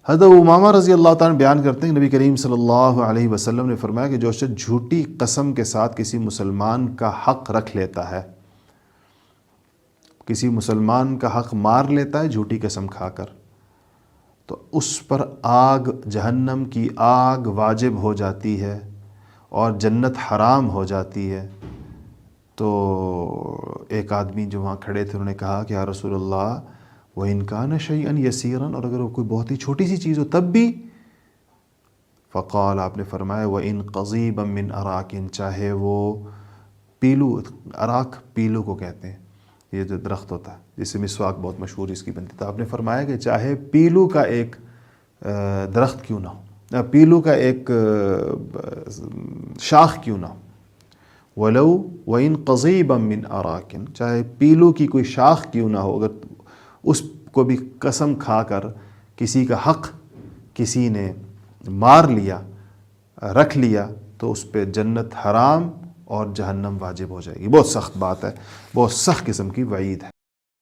حضرت امامہ رضی اللہ تعالیٰ عنہ بیان کرتے ہیں کہ نبی کریم صلی اللہ علیہ وسلم نے فرمایا کہ جو شخص جھوٹی قسم کے ساتھ کسی مسلمان کا حق رکھ لیتا ہے، کسی مسلمان کا حق مار لیتا ہے جھوٹی قسم کھا کر، تو اس پر آگ، جہنم کی آگ واجب ہو جاتی ہے اور جنت حرام ہو جاتی ہے۔ تو ایک آدمی جو وہاں کھڑے تھے انہوں نے کہا کہ یا رسول اللہ وَإِنْ كَانَ شَيْئًا يَسِيرًا، اور اگر وہ کوئی بہت ہی چھوٹی سی چیز ہو تب بھی؟ فقال، آپ نے فرمایا وَإِنْ قَضِيبًا مِّنْ أَرَاكٍ، چاہے وہ پیلو، اراک پیلو کو کہتے ہیں، یہ جو درخت ہوتا ہے جس سے مسواک بہت مشہور اس کی بنتی تھی، آپ نے فرمایا کہ چاہے پیلو کا ایک درخت کیوں نہ ہو، پیلو کا ایک شاخ کیوں نہ ہو، وَلَوْ وَإِنْ قَضِيبًا مِّنْ أَرَاكٍ، چاہے پیلو کی کوئی شاخ کیوں نہ ہو، اگر اس کو بھی قسم کھا کر کسی کا حق کسی نے مار لیا، رکھ لیا، تو اس پہ جنت حرام اور جہنم واجب ہو جائے گی۔ بہت سخت بات ہے، بہت سخت قسم کی وعید ہے۔